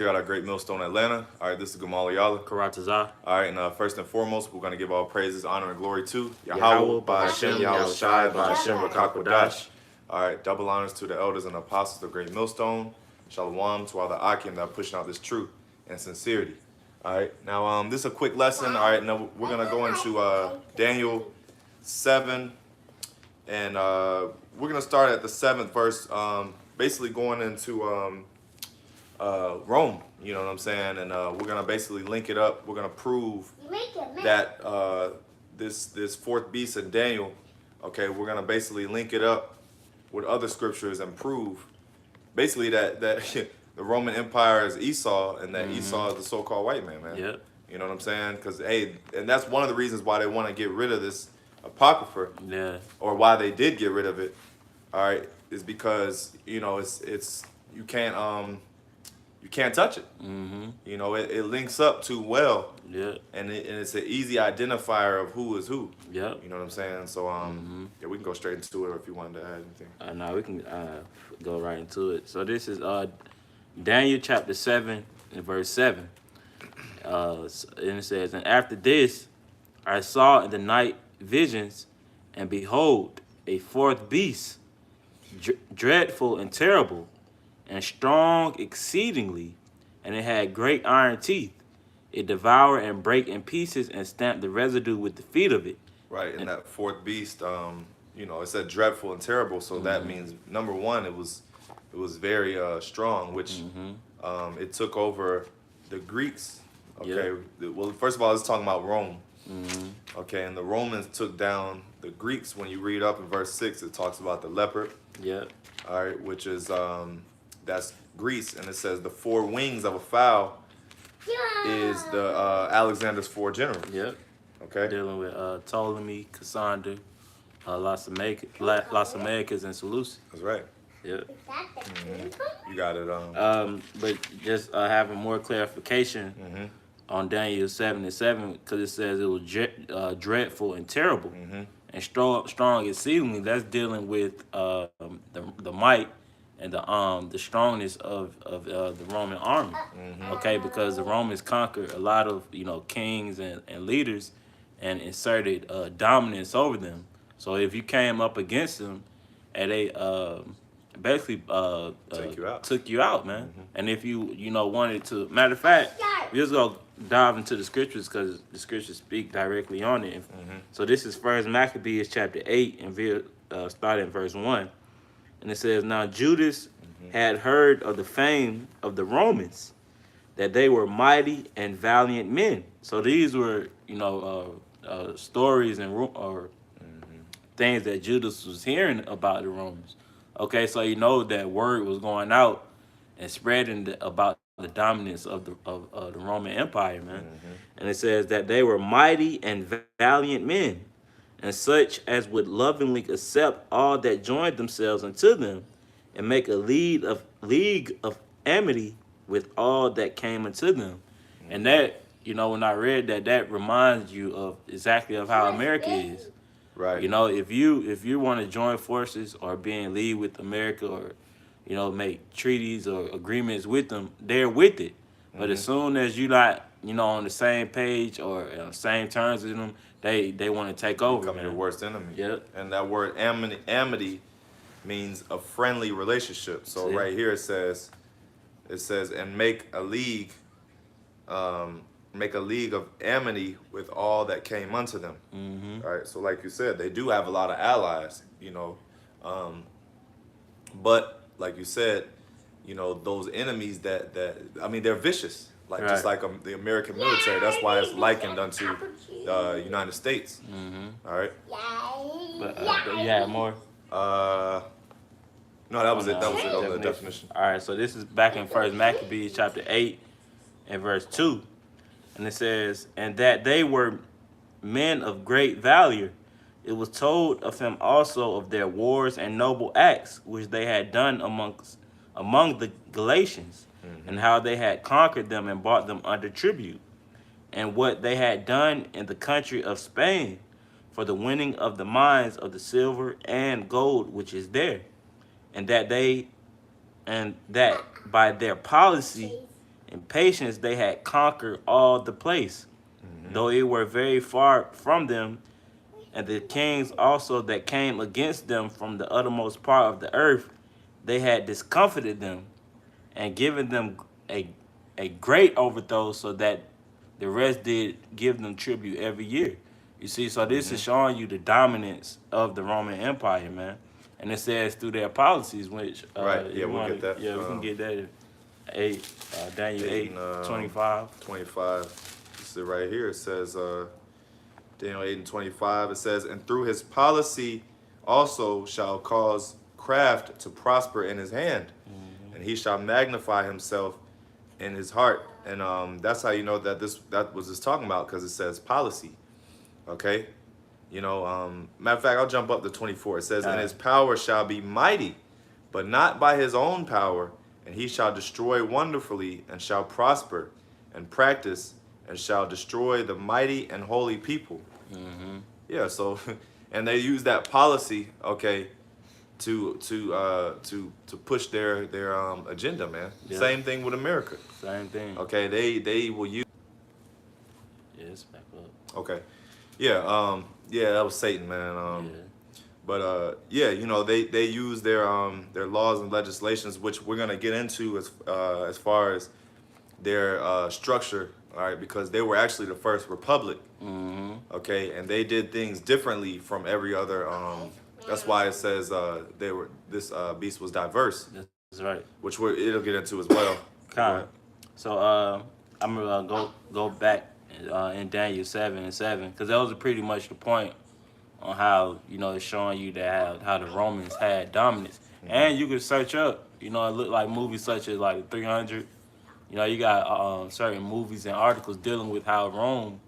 here at our Great Millstone, Atlanta. All right, this is Gamal Yala. Karatazar, All right, and first and foremost, we're going to give all praises, honor, and glory to Yahweh, Yahweh, Ba'ashem, Bahashem, Yahweh Shai, Yahushai, Ba'ashem, Bahashem, Rakakwadash. Rakakwadash. All right, double honors to the elders and apostles of Great Millstone. Shalom to all the Akim that are pushing out this truth and sincerity. All right, now this is a quick lesson. All right, now we're going to go into Daniel 7, and we're going to start at the 7th verse, basically going into Rome. You know what I'm saying? And we're gonna basically link it up. We're gonna prove that this fourth beast in Daniel. Okay, we're gonna basically link it up with other scriptures and prove basically that the Roman Empire is Esau and that Esau is the so-called white man, man. Yep. You know what I'm saying? Because hey, and that's one of the reasons why they want to get rid of this apocrypha, Yeah. or why they did get rid of it. All right, is because it's you can't touch it. Mm-hmm. You know, it links up too well, Yep. and it's an easy identifier of who is who. Yep. You know what I'm saying? So yeah, we can go straight into it if you wanted to add anything. Now we can go right into it. So this is Daniel chapter 7 and verse 7. And it says, "And after this, I saw in the night visions, and behold, a fourth beast, dreadful and terrible, and strong exceedingly, and it had great iron teeth. It devoured and brake in pieces and stamped the residue with the feet of it." Right, and that fourth beast, you know, it said dreadful and terrible, so that means number one, it was very strong, which it took over the Greeks. Okay, well, first of all, it's talking about Rome. Okay, and the Romans took down the Greeks. When you read up in verse 6, it talks about the leopard. Yep. All right, which is that's Greece, and it says the four wings of a fowl is the Alexander's four generals. Yep. Okay, Dealing with Ptolemy, Cassander, Las Americas, and Seleucus. that's right. Yep. You got it. But just having more clarification on Daniel 7 and 7, because it says it was dreadful and terrible and strong exceedingly. That's dealing with the might and the strongness of the Roman army. Okay, because the Romans conquered a lot of kings and leaders and inserted dominance over them. So if you came up against them, and they basically took you out, man. And if you wanted to, matter of fact, we just go dive into the scriptures because the scriptures speak directly on it. So this is First Maccabees chapter 8 and starting in verse 1, and it says, "Now Judas had heard of the fame of the Romans, that they were mighty and valiant men." So these were stories or things that Judas was hearing about the Romans. Okay, so that word was going out and spreading about the dominance of the Roman Empire, man. And it says that they were mighty and valiant men, and such as would lovingly accept all that joined themselves unto them, and make a league of amity with all that came unto them. And that, when I read that, that reminds you of exactly of how America is. Right. If you want to join forces or be in league with America, or make treaties or agreements with them, they're with it. But as soon as you're not on the same page or on the same terms with them, they want to take over. Become your worst enemy. Yep. And that word amity means a friendly relationship. So See? right here it says, and make a league of amity with all that came unto them. All right, so like you said, they do have a lot of allies, but like you said, those enemies that I mean, they're vicious, like just like the American military. That's why it's likened unto the United States. All right. But you had more. No, that was it. That was it on the definition. All right, so this is back in First Maccabees chapter 8 and verse 2. And it says, "And that they were men of great valor. It was told of him also of their wars and noble acts which they had done among the Galatians, and how they had conquered them and brought them under tribute, and what they had done in the country of Spain for the winning of the mines of the silver and gold which is there, and that by their policy In patience they had conquered all the place, though it were very far from them, and the kings also that came against them from the uttermost part of the earth, they had discomfited them, and given them a great overthrow, so that the rest did give them tribute every year. You see, so this is showing you the dominance of the Roman Empire, man. And it says through their policies, which Right, yeah, we'll get that. Yeah, we can get that. Daniel 8, 25. 25. This is it right here. It says, Daniel 8 and 25, it says, and through his policy also shall cause craft to prosper in his hand, and he shall magnify himself in his heart. And that's how you know that that was just talking about, because it says policy. Okay? You know, matter of fact, I'll jump up to 24. It says, and his power shall be mighty, but not by his own power, and he shall destroy wonderfully, and shall prosper, and practice, and shall destroy the mighty and holy people. Yeah, so, and they use that policy, okay, to push their agenda, man. Yeah. Same thing with America. Same thing. Okay, they will use. Yeah, it's back up. Okay, yeah, yeah, that was Satan, man. Yeah. But yeah, you know, they use their laws and legislations, which we're gonna get into as far as their structure, all right, because they were actually the first republic, okay, and they did things differently from every other. That's why it says this beast was diverse, That's right. which it'll get into as well. Kind. So I'm gonna go back in Daniel 7 and 7, because that was pretty much the point on how, you know, it's showing you that how the Romans had dominance. And you can search up, you know, it looked like movies such as like 300. You know, you got certain movies and articles dealing with how Rome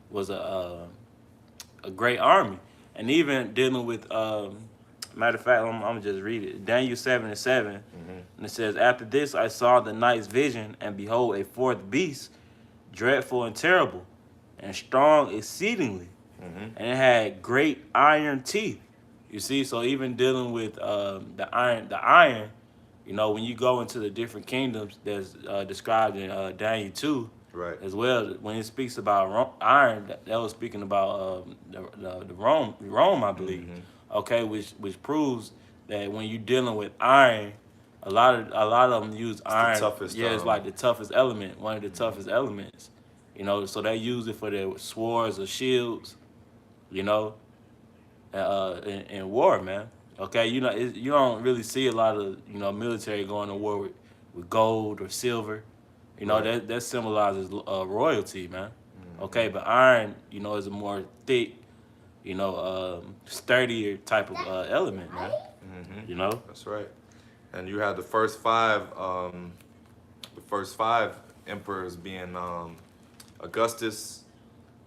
was a great army, and even dealing with matter of fact, I'm gonna just read it. Daniel 7 and 7, and it says, after this I saw the night's vision, and behold, a fourth beast, dreadful and terrible, and strong exceedingly, and it had great iron teeth. You see, so even dealing with the iron, you know, when you go into the different kingdoms that's described in Daniel 2, Right. as well, when it speaks about iron, that was speaking about the Rome, I believe. Okay, which proves that when you're dealing with iron, a lot of them use iron. The toughest, it's like the toughest element, one of the toughest elements. You know, so they use it for their swords or shields. You know, in war, man. Okay, you know, you don't really see a lot of, you know, military going to war with gold or silver. You know, that symbolizes royalty, man. Okay, but iron, you know, is a more thick, you know, sturdier type of element, man. You know? That's right. And you had the first five emperors being Augustus.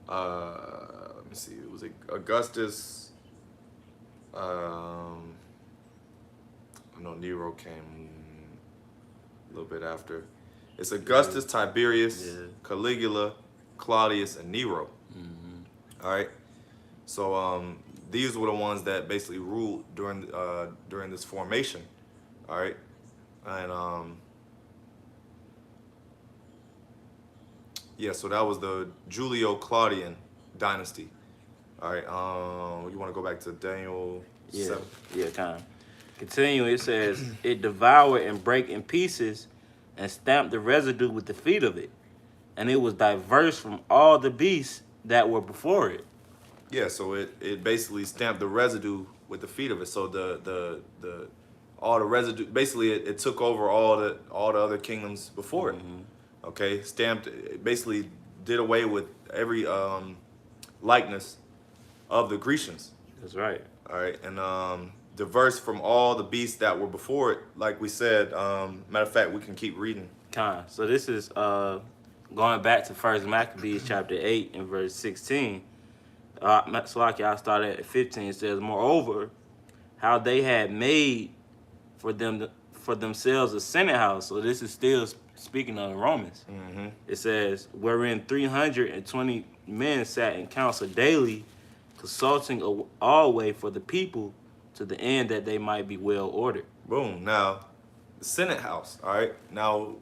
Let me see. It was Augustus. I know Nero came a little bit after. It's Augustus, Tiberius, Caligula, Claudius, and Nero. All right. So these were the ones that basically ruled during this formation. All right. And yeah, so that was the Julio-Claudian dynasty. All right. You want to go back to Daniel 7? Yeah, kind of. Continuing, it says, it devoured and brake in pieces and stamped the residue with the feet of it. And it was diverse from all the beasts that were before it. Yeah, so it basically stamped the residue with the feet of it. So the all the residue, basically it took over all the other kingdoms before it. Okay, stamped, it basically did away with every likeness of the Grecians. That's right. All right, and diverse from all the beasts that were before it. Like we said, matter of fact, we can keep reading. So this is going back to First Maccabees chapter 8 and verse 16. So like I started at 15. It says, moreover, how they had made for themselves a senate house. So this is still speaking of the Romans. It says, wherein 320 men sat in council daily, consulting always for the people, to the end that they might be well ordered. Boom. Now, the Senate House. All right. Now,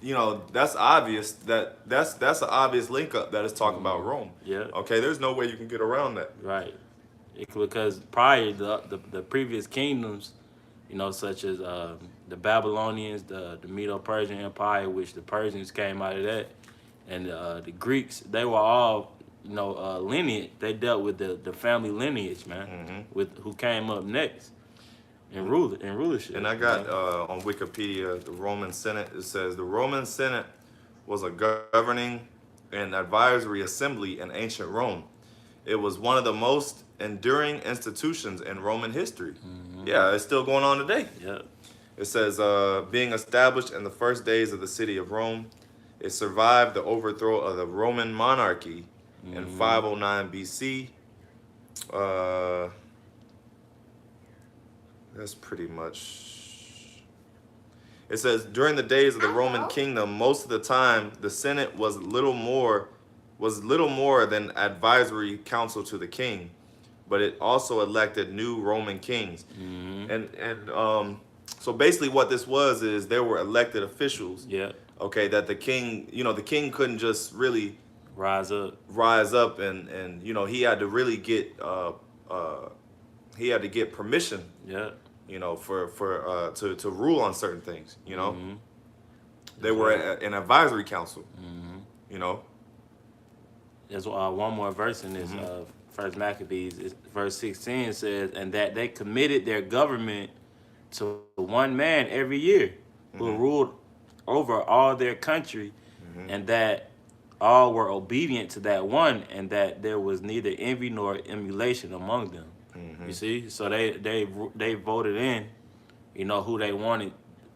you know, that's obvious. That's an obvious link up that is talking about Rome. Yeah. Okay, there's no way you can get around that. Right. Because prior the previous kingdoms, you know, such as the Babylonians, the Medo-Persian Empire, which the Persians came out of that, and the Greeks, they were all, you know, lineage. They dealt with the family lineage, man, with who came up next in rulership. And I got on Wikipedia the Roman Senate. It says the Roman Senate was a governing and advisory assembly in ancient Rome. It was one of the most enduring institutions in Roman history. Yeah, it's still going on today. Yeah. It says, being established in the first days of the city of Rome, it survived the overthrow of the Roman monarchy in 509 BC. That's pretty much. It says, during the days of the Roman kingdom, most of the time, the Senate was little more than advisory council to the king, but it also elected new Roman kings. So basically what this was is there were elected officials. Yeah. Okay, that the king, you know, the king couldn't just really Rise up. and you know, he had to really get permission, Yeah. you know, to rule on certain things, you know. They were an advisory council, you know. There's one more verse in this First Maccabees, verse 16 says, and that they committed their government to one man every year, who ruled over all their country, and that all were obedient to that one, and that there was neither envy nor emulation among them. You see, so they voted in, you know, who they wanted.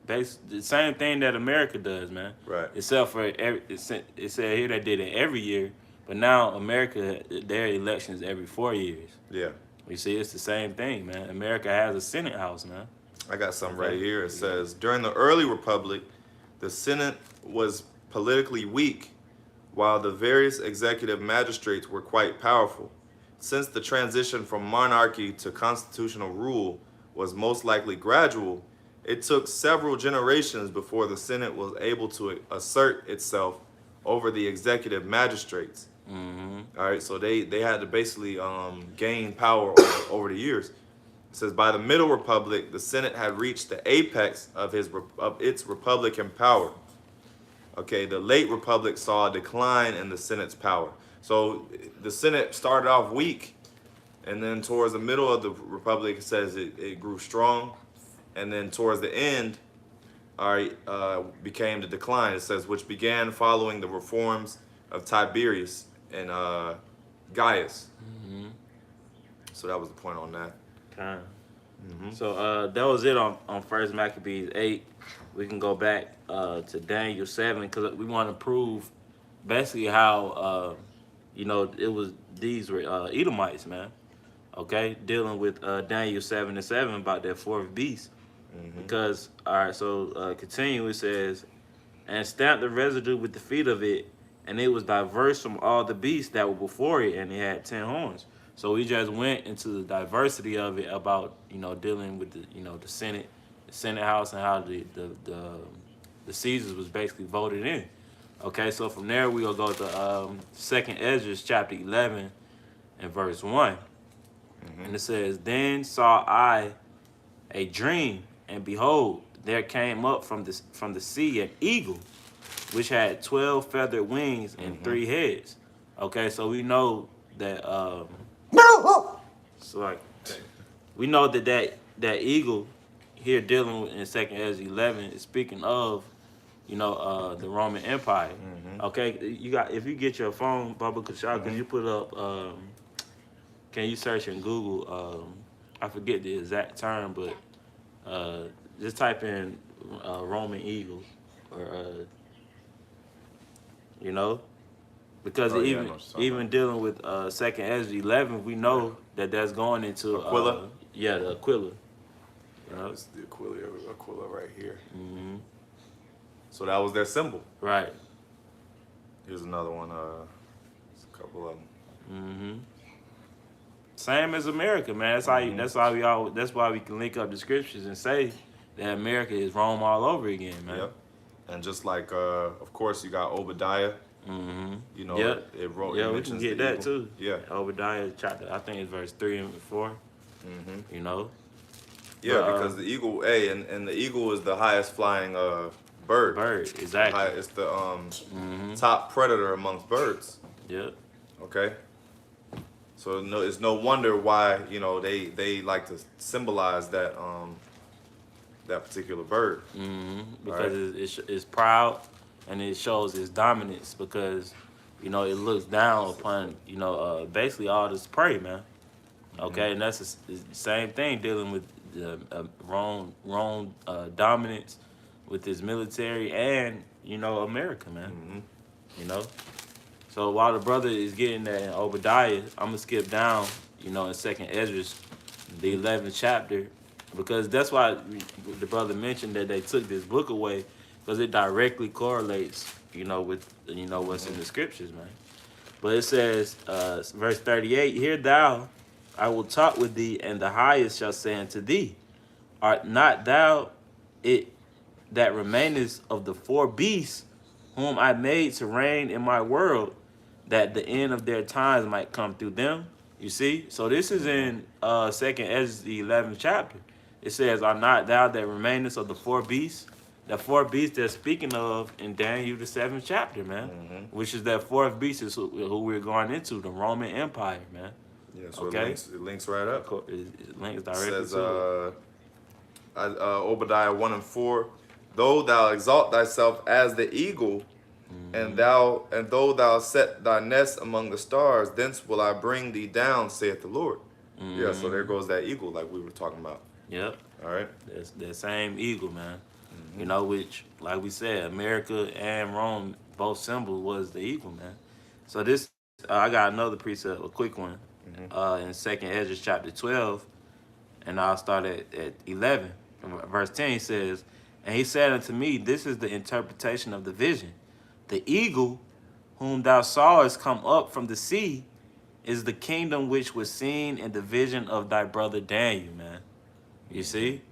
The same thing that America does, man. Right. Except for it said here they did it every year, but now America, their elections every 4 years. Yeah. You see, it's the same thing, man. America has a Senate House, man. I got something right here. It says, during the early republic, the Senate was politically weak, while the various executive magistrates were quite powerful. Since the transition from monarchy to constitutional rule was most likely gradual, it took several generations before the Senate was able to assert itself over the executive magistrates. All right, so they had to basically gain power over the years. It says, by the Middle Republic, the Senate had reached the apex of its republican power. Okay, the late Republic saw a decline in the Senate's power. So the Senate started off weak, and then towards the middle of the Republic, it says it grew strong, and then towards the end, became the decline. It says, which began following the reforms of Tiberius and Gaius. So that was the point on that. Okay. So that was it on First Maccabees 8. We can go back to Daniel 7 because we want to prove basically how you know, these were Edomites, man. Okay, dealing with Daniel 7:7 about that fourth beast. Because all right, so continue. It says, and stamped the residue with the feet of it, and it was diverse from all the beasts that were before it, and it had 10 horns. So we just went into the diversity of it about, you know, dealing with the, you know, the Senate House, and how the Caesars was basically voted in. Okay, so from there we'll go to 2nd Ezra chapter 11 and verse 1. And it says, then saw I a dream, and behold, there came up from the sea an eagle, which had 12 feathered wings and 3 heads. Okay, so we know that so like we know that eagle here dealing with in 2nd Ezra 11 is speaking of, you know, the Roman Empire. Okay, if you get your phone, Baba Kashal, can you put up can you search in Google I forget the exact term, but just type in Roman eagle, or you know, because even dealing with 2nd Ezra 11, we know that that's going into Aquila. The Aquila. You know? It's the Aquila right here. So that was their symbol. Right. Here's another one. There's a couple of them. Same as America, man. That's why we can link up the scriptures and say that America is Rome all over again, man. Yep. And just like, of course, you got Obadiah. Mm-hmm. You know, Yep. it wrote. Yeah, it we can mentions get the that eagle. too. Yeah. Obadiah chapter, I think it's verse 3 and 4. Mm-hmm. You know. Yeah, But, because the eagle, and the eagle is the highest flying bird. Exactly. It's the top predator amongst birds. Yep. Okay. So no, it's no wonder why they like to symbolize that that particular bird. Because it's proud and it shows its dominance because it looks down upon basically all this prey, man. Okay, and that's the same thing dealing with the Rome dominance with his military and America, man. So while the brother is getting that in Obadiah, I'm gonna skip down, in Second Esdras, the 11th chapter, because that's why the brother mentioned that they took this book away, because it directly correlates, with what's in the scriptures, man. But it says, verse 38, "Hear thou, I will talk with thee, and the highest shall say unto thee, Art not thou it that remainest of the four beasts, whom I made to reign in my world, that the end of their times might come through them?" You see? So this is in Second Esdras, the 11th chapter. It says, "Are not thou that remainest of the four beasts?" The four beasts they're speaking of in Daniel, the 7th chapter, man. Which is that fourth beast is who we're going into, the Roman Empire, man. Yeah, so Okay. it links right up. It links It directly says, to it. Obadiah 1 and 4, "Though thou exalt thyself as the eagle, and though thou set thy nest among the stars, thence will I bring thee down, saith the Lord." Yeah, so there goes that eagle like we were talking about. Yep. All right. That's that same eagle, man. Which, like we said, America and Rome, both symbol was the eagle, man. So this, I got another precept, a quick one, in Second Esdras chapter 12, and I'll start at 11. Verse 10 says, "And he said unto me, This is the interpretation of the vision. The eagle, whom thou sawest come up from the sea, is the kingdom which was seen in the vision of thy brother Daniel," man. You see?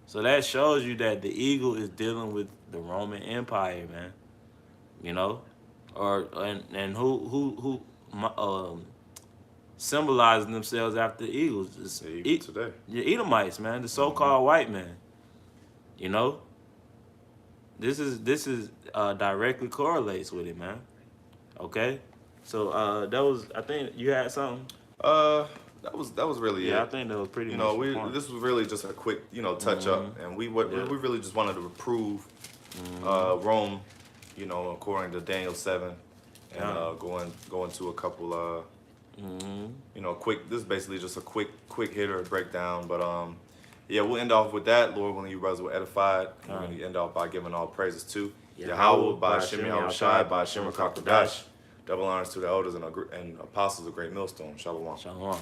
So that shows you that the eagle is dealing with the Roman Empire, man. And who symbolizing themselves after the eagles? It's The eagle today. the Edomites, man, the so-called white man. This is directly correlates with it, man. Okay, so that was, I think you had something. That was really Yeah, I it. think that was pretty much the point. This was really just a quick touch up, and we really just wanted to reprove Rome, according to Daniel 7, and go into a couple quick. This is basically just a quick hitter breakdown, but yeah, we'll end off with that. Lord willing, you brothers were edified. We're going to end off by giving all praises to Yahweh, by Hashem Yahushai, by Hashem Rakakwadash. Double honors to the elders and apostles of Great Millstone. Shalom. Shalom.